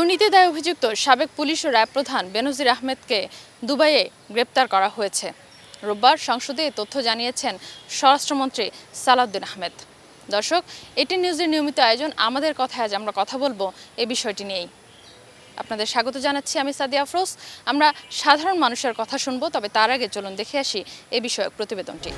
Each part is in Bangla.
দুর্নীতি দায়ে অভিযুক্ত সাবেক পুলিশ ও র্যাব প্রধান বেনজির আহমেদকে দুবাইয়ে গ্রেপ্তার করা হয়েছে। রোববার সংসদে এ তথ্য জানিয়েছেন স্বরাষ্ট্রমন্ত্রী সালাউদ্দিন আহমেদ। দর্শক, এটি নিউজের নিয়মিত আয়োজন আমাদের কথায় আজ আমরা কথা বলবো এই বিষয়টি নিয়েই। আপনাদের স্বাগত জানাচ্ছি, আমি সাদিয়া আফরোজ। আমরা সাধারণ মানুষের কথা শুনবো, তবে তার আগে চলুন দেখে আসি এ বিষয়ক প্রতিবেদনটি।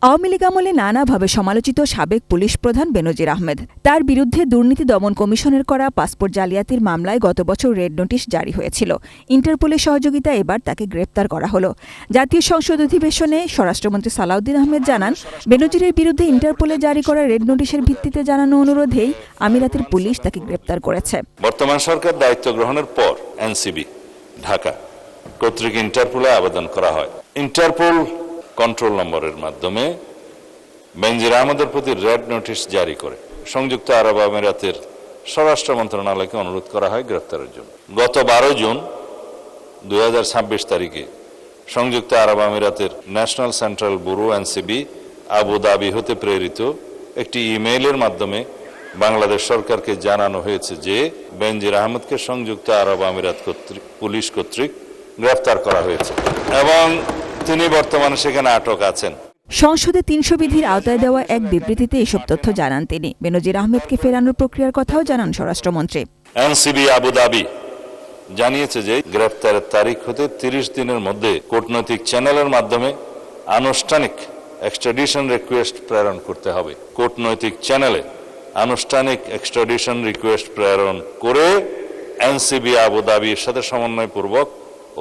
আওয়ামী লীগ আমলে নানাভাবে সমালোচিত সাবেক পুলিশ প্রধান বেনজির আহমেদ, তার বিরুদ্ধে দুর্নীতি দমন কমিশনের করা পাসপোর্ট জালিয়াতির মামলায় গত বছর রেড নোটিশ জারি হয়েছিল। ইন্টারপোলের সহযোগিতায় এবার তাকে গ্রেপ্তার করা হলো। জাতীয় সংসদ অধিবেশনে স্বরাষ্ট্রমন্ত্রী সালাউদ্দিন আহমেদ জানান, বেনজিরের বিরুদ্ধে ইন্টারপোলে জারি করা রেড নোটিশের ভিত্তিতে জানানো অনুরোধেই আমিরাতের পুলিশ তাকে গ্রেপ্তার করেছে। বর্তমান সরকার দায়িত্ব গ্রহণের পর এনসিবি ঢাকা কর্তৃক ইন্টারপোলে আবেদন করা হয়। ইন্টারপোল কন্ট্রোল নম্বরের মাধ্যমে বেনজির আহমেদের প্রতি রেড নোটিশ জারি করে সংযুক্ত আরব আমিরাতের স্বরাষ্ট্র মন্ত্রণালয়কে অনুরোধ করা হয় গ্রেফতারের জন্য। গত 12 জুন 2026 তারিখে সংযুক্ত আরব আমিরাতের national central bureau NCB Abu Dhabi হতে প্রেরিত একটি ইমেইলের মাধ্যমে বাংলাদেশ সরকারকে জানানো হয়েছে যে বেনজির আহমেদকে সংযুক্ত আরব আমিরাত পুলিশ কর্তৃক গ্রেফতার করা হয়েছে এবং তিনি বর্তমানে সেখানে আটক আছেন। সংসদে 300 বিধির আওতায় দেওয়া এক বিবৃতিতে এসব তথ্য জানান তিনি। বেনজির আহমেদকে ফেরানোর প্রক্রিয়ার কথাও জানান স্বরাষ্ট্রমন্ত্রী। এনসিবি আবুধাবি জানিয়েছে যে গ্রেফতারের তারিখ হতে 30 দিনের মধ্যে কূটনৈতিক চ্যানেলের মাধ্যমে আনুষ্ঠানিক এক্সট্রাডিশন রিকোয়েস্ট প্রেরণ করতে হবে। কূটনৈতিক চ্যানেলে আনুষ্ঠানিক এক্সট্রাডিশন রিকোয়েস্ট প্রেরণ করে এনসিবি আবুধাবির সাথে সমন্বয়পূর্বক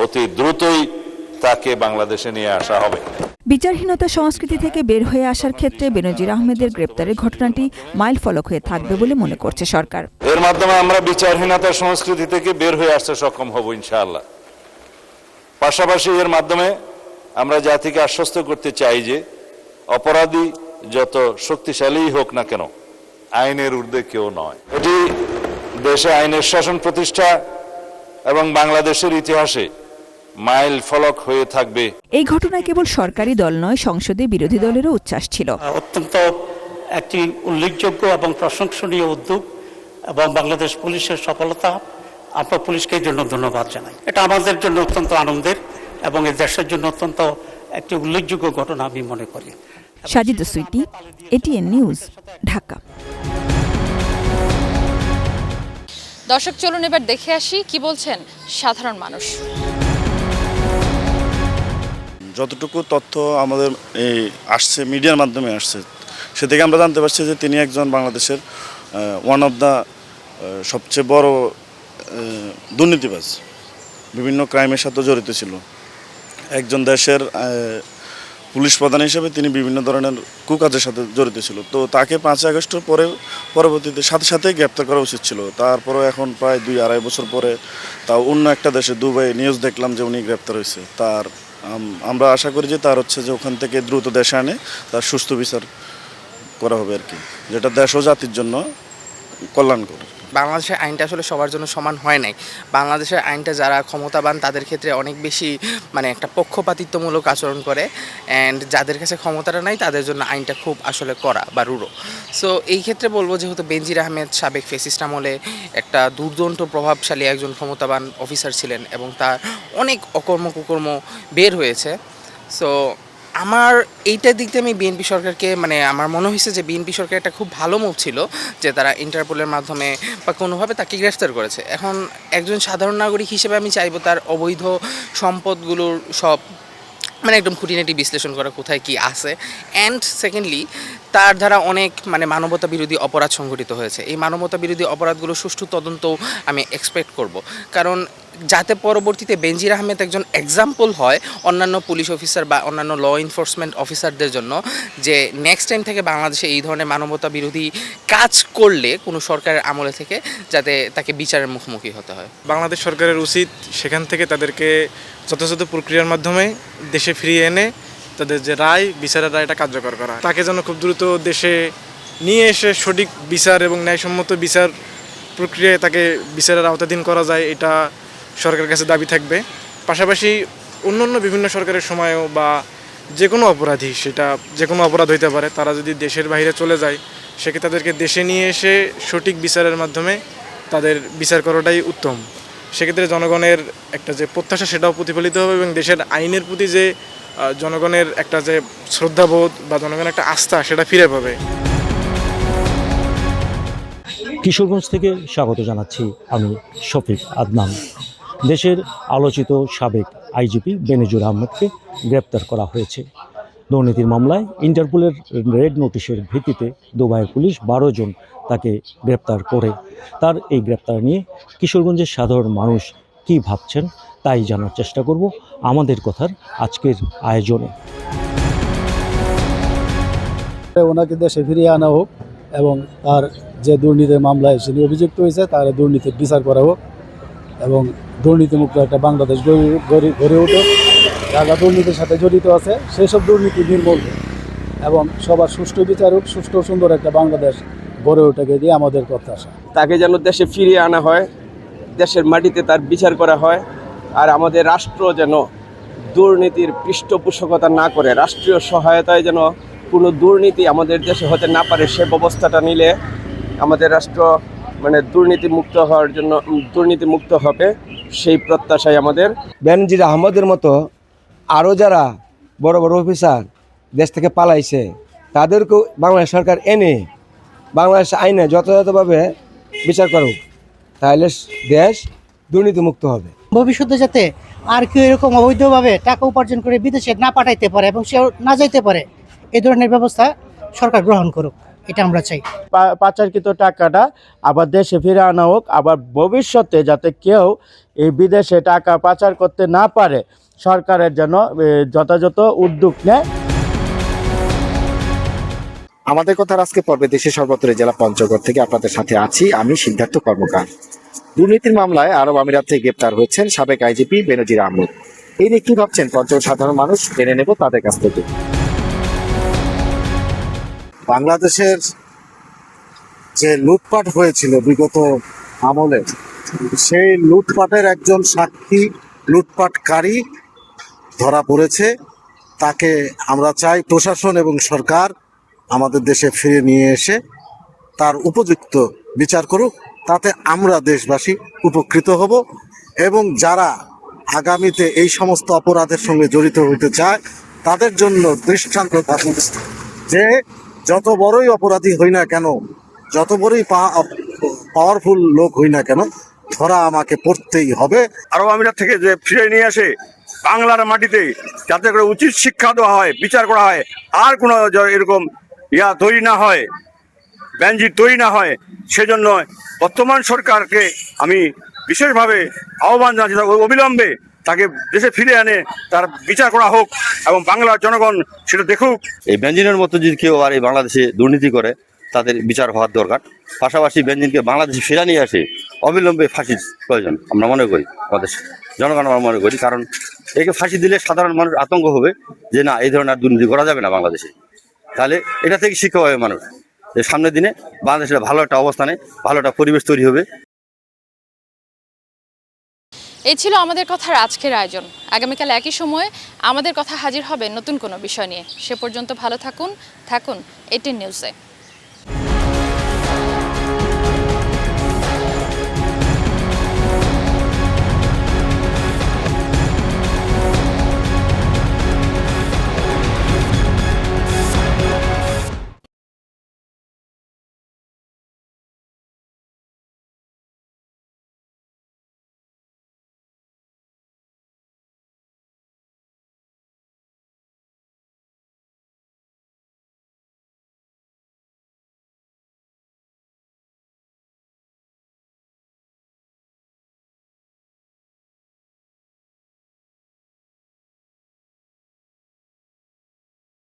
অতি দ্রুতই তাকে বাংলাদেশে নিয়ে আসা হবে। বিচারহীনতা সংস্কৃতি থেকে বের হয়ে আসার ক্ষেত্রে বেনজির আহমেদের গ্রেপ্তারের ঘটনাটি মাইল ফলক হয়ে থাকবে বলে মনে করছে সরকার। এর মাধ্যমে আমরা বিচারহীনতা সংস্কৃতি থেকে বের হয়ে আসতে সক্ষম হব ইনশাআল্লাহ। পাশাপাশি এর মাধ্যমে আমরা জাতিকে আশ্বস্ত করতে চাই যে অপরাধী যত শক্তিশালী হোক না কেন, আইনের ঊর্ধ্বে কেউ নয়। এটি দেশে আইনের শাসন প্রতিষ্ঠা এবং বাংলাদেশের ইতিহাসে মাইল ফলক হয়ে থাকবে। এই ঘটনায় কেবল সরকারি দল নয়, সংসদে বিরোধী দলেরও উচ্ছ্বাস ছিল। অত্যন্ত একটি উল্লেখযোগ্য এবং প্রশংসনীয় উদ্যোগ এবং বাংলাদেশ পুলিশের সফলতা। আমরা পুলিশকে এই জন্য ধন্যবাদ জানাই। এটা আমাদের জন্য অত্যন্ত আনন্দের এবং এই দেশের জন্য অত্যন্ত একটি উল্লেখযোগ্য ঘটনা আমি মনে করি। Sajida Sweety, ATN news, Dhaka. দর্শক, চলুন এবার দেখে আসি কি বলছেন সাধারণ মানুষ। যতটুকু তথ্য আমাদের আসছে, মিডিয়ার মাধ্যমে আসছে, সে থেকে আমরা জানতে পারছি যে তিনি একজন বাংলাদেশের ওয়ান অফ দ্য সবচেয়ে বড় দুর্নীতিবাজ, বিভিন্ন ক্রাইমের সাথে জড়িত ছিল। একজন দেশের পুলিশ প্রধান হিসেবে তিনি বিভিন্ন ধরনের কুকাজের সাথে জড়িত ছিল। তো তাকে 5 আগস্টের পরবর্তীতে সাথে গ্রেপ্তার করা উচিত ছিল। তারপরে এখন প্রায় 2-2.5 বছর পরে তাও অন্য একটা দেশে দুবাই নিউজ দেখলাম যে উনি গ্রেপ্তার হয়েছে। আমরা আশা করি যে তার যে ওখান থেকে দ্রুত দেশে আনে তার সুস্থ বিচার করা হবে আর কি, যেটা দেশ ও জাতির জন্য কল্যাণকর। বাংলাদেশের আইনটা আসলে সবার জন্য সমান হয় নাই। বাংলাদেশের আইনটা যারা ক্ষমতাবান তাদের ক্ষেত্রে অনেক বেশি একটা পক্ষপাতিত্বমূলক আচরণ করে, অ্যান্ড যাদের কাছে ক্ষমতাটা নাই তাদের জন্য আইনটা খুব আসলে কড়া বা রূঢ়। সো এই ক্ষেত্রে বলবো, যেহেতু বেনজির আহমেদ সাবেক ফ্যাসিস্ট আমলে একটা দুর্দান্ত প্রভাবশালী একজন ক্ষমতাবান অফিসার ছিলেন এবং তার অনেক অকর্ম কুকর্ম বের হয়েছে। সো আমার এইটার দিক দিয়ে আমি বিএনপি সরকারকে আমার মনে হয়েছে যে বিএনপি সরকার একটা খুব ভালো মুভ ছিল যে তারা ইন্টারপোলের মাধ্যমে বা কোনোভাবে তাকে গ্রেফতার করেছে। এখন একজন সাধারণ নাগরিক হিসেবে আমি চাইবো তার অবৈধ সম্পদগুলোর সব একদম খুঁটিনাটি বিশ্লেষণ করা, কোথায় কি আছে। অ্যান্ড সেকেন্ডলি, তার দ্বারা অনেক মানবতা বিরোধী অপরাধ সংঘটিত হয়েছে। এই মানবতা বিরোধী অপরাধগুলো সুষ্ঠু তদন্তও আমি এক্সপেক্ট করব, কারণ যাতে পরবর্তীতে বেনজির আহমেদ একজন এক্সাম্পল হয় অন্যান্য পুলিশ অফিসার বা অন্যান্য ল এনফোর্সমেন্ট অফিসারদের জন্য, যে নেক্সট টাইম থেকে বাংলাদেশে এই ধরনের মানবতা বিরোধী কাজ করলে কোনো সরকারের আমলে থেকে যাতে তাকে বিচারের মুখোমুখি হতে হয়। বাংলাদেশ সরকারের উচিত সেখান থেকে তাদেরকে যথাযথ প্রক্রিয়ার মাধ্যমে দেশে ফিরিয়ে এনে তাদের যে বিচারের রায়টা কার্যকর করা, তাকে যেন খুব দ্রুত দেশে নিয়ে এসে সঠিক বিচার এবং ন্যায়সম্মত বিচার প্রক্রিয়ায় তাকে বিচারের আওতাধীন করা যায়, এটা সরকারের কাছে দাবি থাকবে। পাশাপাশি অন্যান্য বিভিন্ন সরকারের সময়ও বা যে কোনো অপরাধী, সেটা যে কোনো অপরাধ হইতে পারে, তারা যদি দেশের বাইরে চলে যায় সেক্ষেত্রে তাদেরকে দেশে নিয়ে এসে সঠিক বিচারের মাধ্যমে তাদের বিচার করাটাই উত্তম। সেক্ষেত্রে জনগণের একটা যে প্রত্যাশা সেটাও প্রতিফলিত হবে এবং দেশের আইনের প্রতি যে জনগণের একটা যে শ্রদ্ধাবোধ বা জনগণের একটা আস্থা সেটা ফিরে পাবে। কিশোরগঞ্জ থেকে স্বাগত জানাচ্ছি আমি শফিক আদনান। দেশের আলোচিত সাবেক আইজিপি বেনজির আহমেদকে গ্রেপ্তার করা হয়েছে। দুর্নীতির মামলায় ইন্টারপোলের রেড নোটিশের ভিত্তিতে দুবাইয়ের পুলিশ 12 জন তাকে গ্রেপ্তার করে। তার এই গ্রেপ্তার নিয়ে কিশোরগঞ্জের সাধারণ মানুষ কী ভাবছেন তাই জানার চেষ্টা করব আমাদের কথার আজকের আয়োজনে। ওনাকে দেশে ফিরিয়ে আনা হোক এবং তার যে দুর্নীতির মামলায় যিনি অভিযুক্ত হয়েছে তার দুর্নীতির বিচার করা হোক এবং দুর্নীতিমুক্ত একটা বাংলাদেশ গড়ে উঠুক। যারা দুর্নীতির সাথে জড়িত আছে সেসব দুর্নীতি নির্মূল এবং সবার সুষ্ঠু বিচার হোক, সুষ্ঠু সুন্দর একটা বাংলাদেশ গড়ে ওঠাকে দিয়ে আমাদের প্রত্যাশা। তাকে যেন দেশে ফিরিয়ে আনা হয়, দেশের মাটিতে তার বিচার করা হয়, আর আমাদের রাষ্ট্র যেন দুর্নীতির পৃষ্ঠপোষকতা না করে, রাষ্ট্রীয় সহায়তায় যেন কোনো দুর্নীতি আমাদের দেশে হতে না পারে, সে ব্যবস্থাটা নিলে আমাদের রাষ্ট্র দুর্নীতিমুক্ত হওয়ার জন্য দুর্নীতিমুক্ত হবে, সেই প্রত্যাশাই আমাদের। বেনজির আহমদের মতো আরও যারা বড় বড় অফিসার দেশ থেকে পালাইছে তাদেরকেও বাংলাদেশ সরকার এনে বাংলাদেশ আইনে যথাযথভাবে বিচার করুক, তাহলে দেশ দুর্নীতিমুক্ত হবে। ভবিষ্যতে যাতে আর কেউ এরকম অবৈধভাবে টাকা উপার্জন করে বিদেশে না পাঠাইতে পারে এবং সে না যাইতে পারে, এই ধরনের ব্যবস্থা সরকার গ্রহণ করুক, এটা আমরা চাই। পাচারকৃত টাকাটা আবার দেশে ফিরে আনা হোক, আবার ভবিষ্যতে যাতে কেউ এই বিদেশে টাকা পাচার করতে না পারে সরকারের জন্য যথাযথ উদ্যোগ নেয়। আমাদের কথার আজকে পর্বে দেশের সর্বত্র জেলা পঞ্চগড় থেকে আপনাদের সাথে আছি আমি সিদ্ধার্থ কর্মকার। দুর্নীতির মামলায় আরব আমিরাত থেকে গ্রেপ্তার হয়েছেন সাবেক আইজিপি বেনজির আহমেদ। এই নিয়ে কি ভাবছেন পঞ্চগড় সাধারণ মানুষ, জেনে নেব তাদের কাছ থেকে। বাংলাদেশের যে লুটপাট হয়েছিল বিগত আমলে, সেই লুটপাটের একজন সাক্ষী লুটপাটকারী ধরা পড়েছে। তাকে আমরা চাই প্রশাসন এবং সরকার আমাদের দেশে ফিরে নিয়ে এসে তার উপযুক্ত বিচার করুক, তাতে আমরা দেশবাসী উপকৃত হব এবং যারা আগামীতে এই সমস্ত অপরাধের সঙ্গে জড়িত হতে চায় তাদের জন্য দৃষ্টান্ত থাকুক যে যত বড়ই অপরাধী হই না কেন, যত বড়ই পাওয়ারফুল লোক হই না কেন, ধরা আমাকে পড়তেই হবে। আরব আমিরাত থেকে যে ফিরে নিয়ে আসে বাংলার মাটিতে যাতে করে উচিত শিক্ষা দেওয়া হয়, বিচার করা হয়, আর কোনো এরকম তৈরি না হয়, বেনজির তৈরি না হয়, সেজন্য বর্তমান সরকারকে আমি বিশেষভাবে আহ্বান জানাচ্ছি অবিলম্বে তাকে দেশে ফিরে এনে তার বিচার করা হোক এবং বাংলার জনগণ সেটা দেখুক। এই বেনজিরের মতো যদি কেউ আর এই বাংলাদেশে দুর্নীতি করে তাদের বিচার হওয়ার দরকার। পাশাপাশি বেনজিরকে বাংলাদেশে ফিরে নিয়ে আসে অবিলম্বে ফাঁসির প্রয়োজন আমরা মনে করি, আমাদের জনগণ আমরা মনে করি। কারণ একে ফাঁসি দিলে সাধারণ মানুষ আতঙ্ক হবে যে না, এই ধরনের দুর্নীতি করা যাবে না বাংলাদেশে। তাহলে এটা থেকে শিক্ষা হবে মানুষ যে সামনের দিনে বাংলাদেশের ভালো একটা অবস্থানে ভালো একটা পরিবেশ তৈরি হবে। এই ছিল আমাদের কথার আজকের আয়োজন। আগামীকাল একই সময়ে আমাদের কথা হাজির হবে নতুন কোনো বিষয় নিয়ে। সে পর্যন্ত ভালো থাকুন 18 নিউজে।